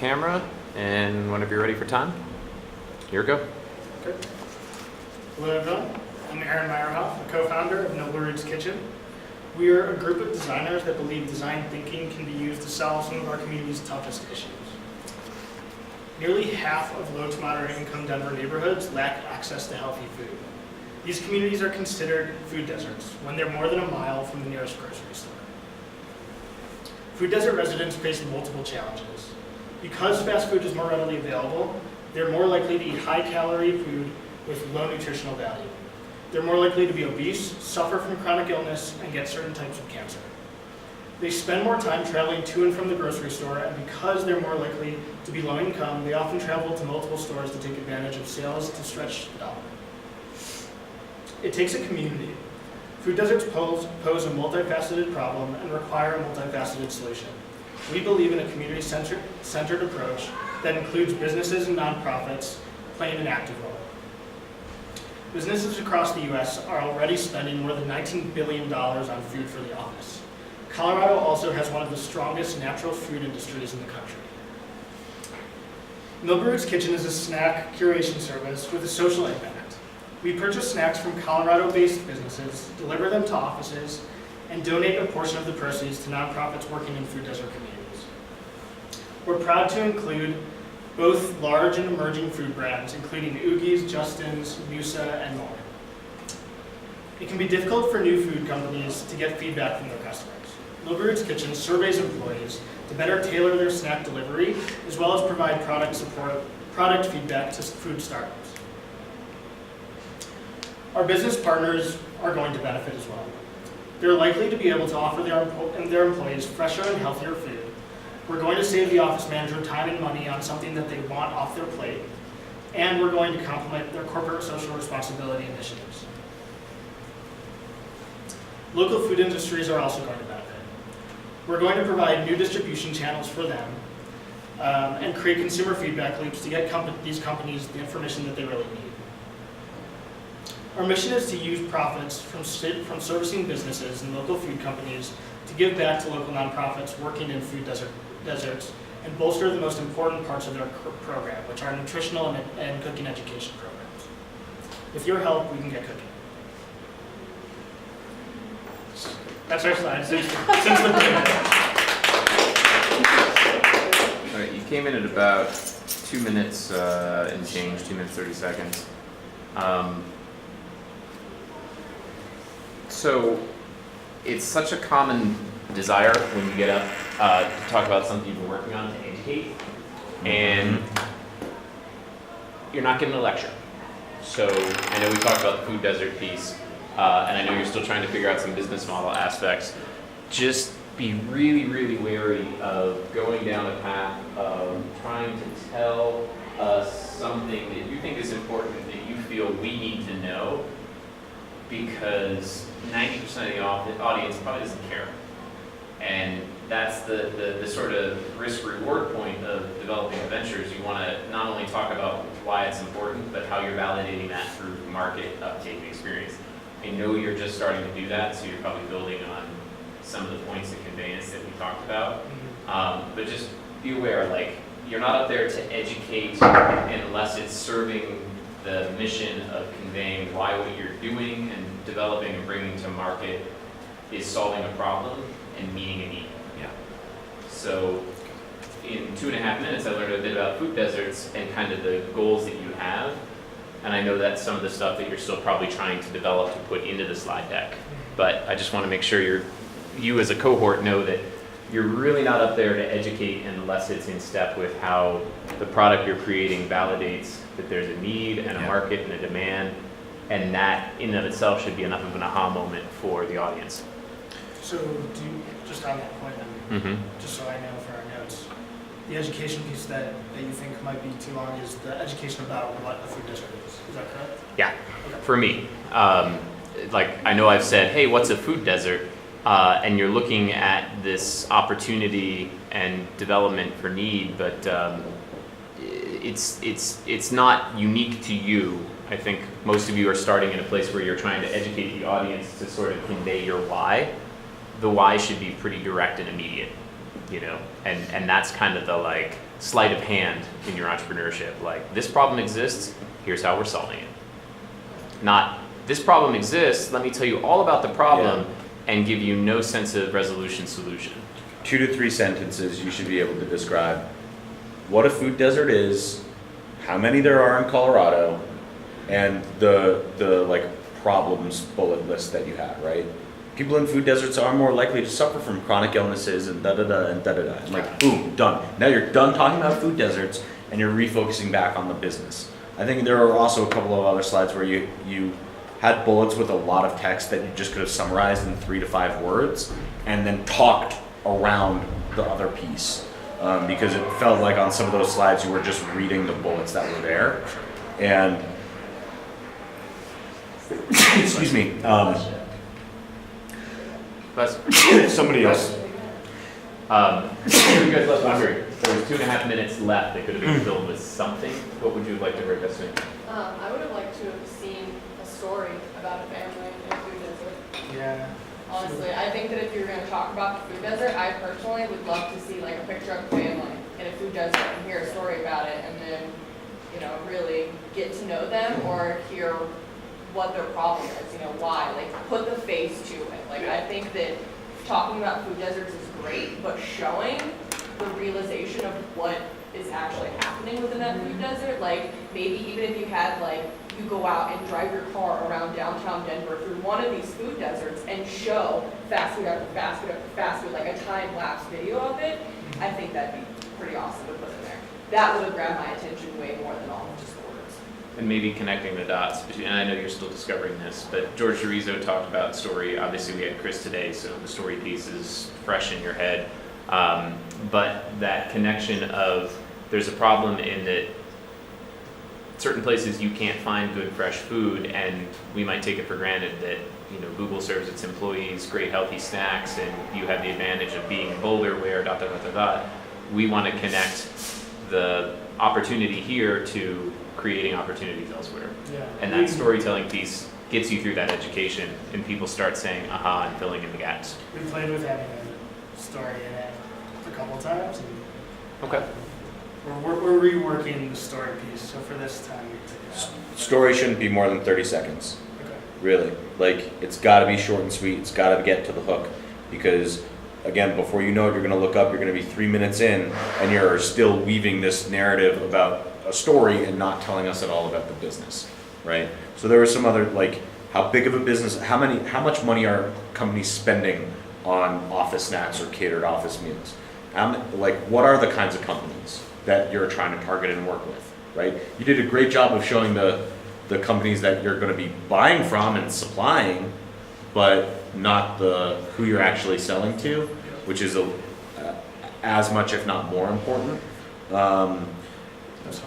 camera, and whenever you're ready for time, here we go. Okay. Hello everyone, I'm Aaron Meyerhoff, a co-founder of Noble Roots Kitchen. We are a group of designers that believe design thinking can be used to solve some of our community's toughest issues. Nearly half of low to moderate income Denver neighborhoods lack access to healthy food. These communities are considered food deserts when they're more than a mile from the nearest grocery store. Food desert residents face multiple challenges. Because fast food is more readily available, they're more likely to eat high-calorie food with low nutritional value. They're more likely to be obese, suffer from chronic illness, and get certain types of cancer. They spend more time traveling to and from the grocery store, and because they're more likely to be low income, they often travel to multiple stores to take advantage of sales to stretch the dollar. It takes a community. Food deserts pose a multifaceted problem and require a multifaceted solution. We believe in a community-centered approach that includes businesses and nonprofits playing an active role. Businesses across the U.S. are already spending more than $19 billion on food for the office. Colorado also has one of the strongest natural food industries in the country. Noble Roots Kitchen is a snack curation service with a social impact. We purchase snacks from Colorado-based businesses, deliver them to offices, and donate a portion of the proceeds to nonprofits working in food desert communities. We're proud to include both large and emerging food brands, including Oogie's, Justin's, Noosa, and more. It can be difficult for new food companies to get feedback from their customers. Noble Roots Kitchen surveys employees to better tailor their snack delivery, as well as provide product feedback to food startups. Our business partners are going to benefit as well. They're likely to be able to offer their employees fresher and healthier food. We're going to save the office manager time and money on something that they want off their plate, and we're going to complement their corporate social responsibility initiatives. Local food industries are also going to benefit. We're going to provide new distribution channels for them and create consumer feedback loops to get these companies the information that they really need. Our mission is to use profits from servicing businesses and local food companies to give back to local nonprofits working in food deserts and bolster the most important parts of their program, which are nutritional and cooking education programs. With your help, we can get cooking. That's our slide since the beginning. All right, you came in at about 2 minutes and change, 2 minutes 30 seconds. So it's such a common desire when you get up to talk about something you've been working on, to educate, and you're not getting a lecture. So I know we talked about the food desert piece, and I know you're still trying to figure out some business model aspects. Just be really, really wary of going down a path of trying to tell us something that you think is important, that you feel we need to know, because 90% of the audience probably doesn't care. And that's the sort of risk-reward point of developing ventures. You want to not only talk about why it's important, but how you're validating that through market uptake and experience. I know you're just starting to do that, so you're probably building on some of the points of conveyance that we talked about. But just be aware, like, you're not up there to educate unless it's serving the mission of conveying why what you're doing and developing and bringing to market is solving a problem and meeting a need. Yeah. So in 2.5 minutes, I learned a bit about food deserts and kind of the goals that you have. And I know that's some of the stuff that you're still probably trying to develop to put into the slide deck. But I just want to make sure you as a cohort know that you're really not up there to educate unless it's in step with how the product you're creating validates that there's a need and a market and a demand, and that in and of itself should be enough of an aha moment for the audience. So just on that point then, just so I know for our notes, the education piece that you think might be too long is the education about what a food desert is. Is that correct? Yeah, okay. For me. Like I know I've said, hey, what's a food desert? And you're looking at this opportunity and development for need, but it's not unique to you. I think most of you are starting in a place where you're trying to educate the audience to sort of convey your why. The why should be pretty direct and immediate, you know, and that's kind of the like, sleight of hand in your entrepreneurship. Like, this problem exists, here's how we're solving it. Not, this problem exists, let me tell you all about the problem and give you no sense of resolution solution. 2 to 3 sentences you should be able to describe what a food desert is, how many there are in Colorado, and the like problems bullet list that you have, right? People in food deserts are more likely to suffer from chronic illnesses and da-da-da and da-da-da. And like, boom, done. Now you're done talking about food deserts and you're refocusing back on the business. I think there are also a couple of other slides where you had bullets with a lot of text that you just could have summarized in 3 to 5 words and then talked around the other piece. Because it felt like on some of those slides you were just reading the bullets that were there. And, excuse me, somebody else. You guys left wondering, there was 2.5 minutes left that could have been filled with something. What would you like to hear us say? I would have liked to have seen a story about a family in a food desert. Yeah. Honestly, I think that if you're going to talk about the food desert, I personally would love to see like a picture of a family in a food desert and hear a story about it, and then, you know, really get to know them or hear what their problem is, you know, why, like put the face to it. Like, I think that talking about food deserts is great, but showing the realization of what is actually happening within that food desert, like maybe even if you had like, you go out and drive your car around downtown Denver through one of these food deserts and show fast food after fast food after fast food, like a time-lapse video of it, I think that'd be pretty awesome to put in there. That would have grabbed my attention way more than all of just words. And maybe connecting the dots between, and I know you're still discovering this, but George Chorizo talked about story. Obviously, we had Chris today, so the story piece is fresh in your head. But that connection of there's a problem in that certain places you can't find good fresh food, and we might take it for granted that, you know, Google serves its employees great healthy snacks, and you have the advantage of being in Boulder where ... We want to connect the opportunity here to creating opportunities elsewhere. Yeah. And that storytelling piece gets you through that education, and people start saying aha and filling in the gaps. We played with having a story in it a couple times, and Okay. we're reworking the story piece. So for this time, we took it out. Story shouldn't be more than 30 seconds. Okay. Really. Like, it's got to be short and sweet. It's got to get to the hook. Because, again, before you know it, you're going to look up, you're going to be 3 minutes in, and you're still weaving this narrative about a story and not telling us at all about the business, right? So there were some other, like, how big of a business, how much money are companies spending on office snacks or catered office meals? Like, what are the kinds of companies that you're trying to target and work with, right? You did a great job of showing the companies that you're going to be buying from and supplying, but not who you're actually selling to, which is as much, if not more important.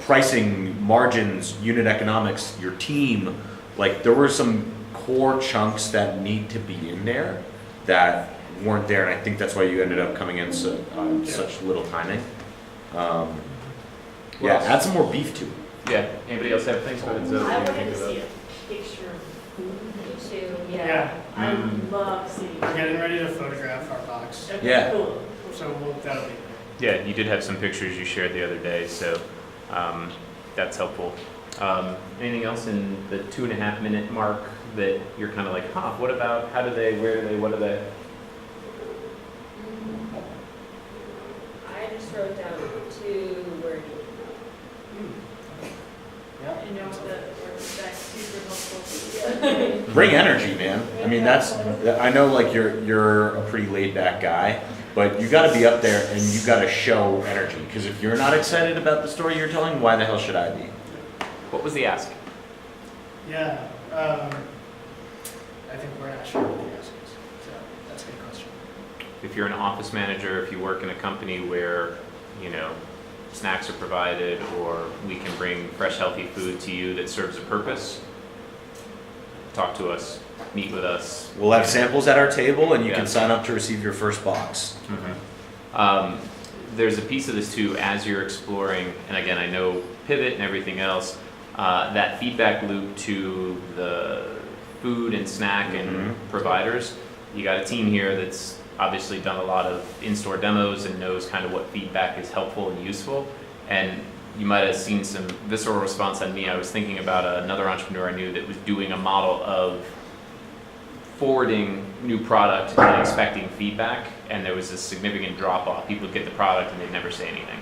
Pricing, margins, unit economics, your team, like there were some core chunks that need to be in there that weren't there, and I think that's why you ended up coming in such little timing. Yeah, add some more beef to it. Yeah. Anybody else have things? I wanted to see a picture of food too. Yeah. I would love seeing. We're getting ready to photograph our box. Okay, Yeah. Cool. So that'll be. Yeah, you did have some pictures you shared the other day, so that's helpful. Anything else in the 2.5 minute mark that you're kind of like, what about, how do they, where do they, what do they? I just wrote down 2 words. Yeah. You know, that's super helpful. Bring energy, man. I mean, I know like you're a pretty laid back guy, but you got to be up there and you got to show energy. Because if you're not excited about the story you're telling, why the hell should I be? What was the ask? Yeah. I think we're not sure what the ask is. So that's a good question. If you're an office manager, if you work in a company where, you know, snacks are provided, or we can bring fresh, healthy food to you that serves a purpose, talk to us, meet with us. We'll have samples at our table, and you Yeah. can sign up to receive your first box. There's a piece of this too, as you're exploring, and again, I know Pivot and everything else, that feedback loop to the food and snack and providers. You got a team here that's obviously done a lot of in-store demos and knows kind of what feedback is helpful and useful. And you might have seen some visceral response on me. I was thinking about another entrepreneur I knew that was doing a model of forwarding new product and expecting feedback, and there was a significant drop off. People would get the product and they'd never say anything.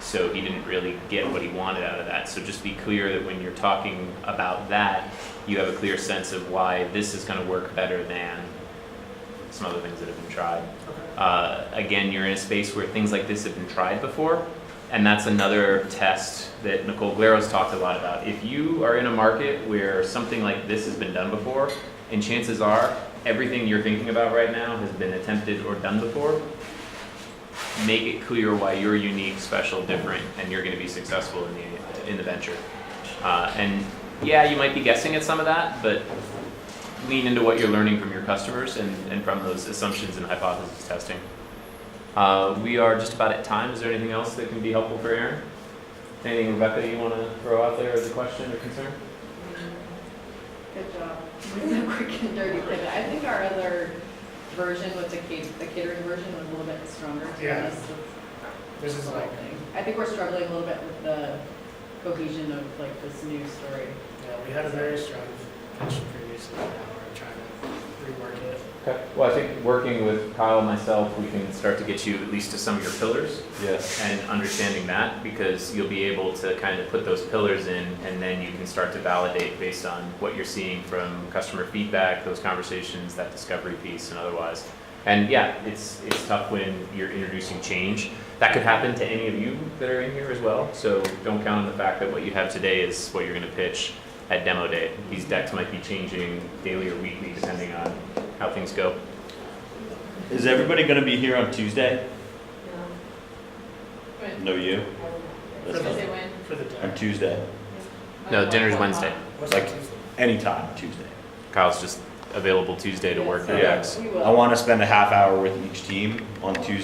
So he didn't really get what he wanted out of that. So just be clear that when you're talking about that, you have a clear sense of why this is going to work better than some other things that have been tried. Again, you're in a space where things like this have been tried before, and that's another test that Nicole Glaros talked a lot about. If you are in a market where something like this has been done before, and chances are everything you're thinking about right now has been attempted or done before, make it clear why you're unique, special, different, and you're going to be successful in the venture. And yeah, you might be guessing at some of that, but lean into what you're learning from your customers and from those assumptions and hypothesis testing. We are just about at time. Is there anything else that can be helpful for Aaron? Anything, Rebecca, you want to throw out there as a question or concern? Good job. Quick and dirty pivot. I think our other version with the catering version was a little bit stronger. To be Yeah. honest with This is the whole like, thing. I think we're struggling a little bit with the cohesion of like this new story. yeah, we had a very strong pitch previously, now we're trying to rework it. Okay. Well, I think working with Kyle and myself, we can start to get you at least to some of your pillars. Yes. And understanding that, because you'll be able to kind of put those pillars in, and then you can start to validate based on what you're seeing from customer feedback, those conversations, that discovery piece, and otherwise. And yeah, it's tough when you're introducing change. That could happen to any of you that are in here as well. So don't count on the fact that what you have today is what you're going to pitch at demo day. These decks might be changing daily or weekly depending on how things go. Is everybody going to be here on Tuesday? When? No, you? That's Did you fine. say when? For the On day. Tuesday. No, dinner's Wednesday. What's Like- that Tuesday? Anytime Tuesday. Kyle's just available Tuesday to work your Yeah, decks. we I will. want to spend a half hour with each team on Tuesday.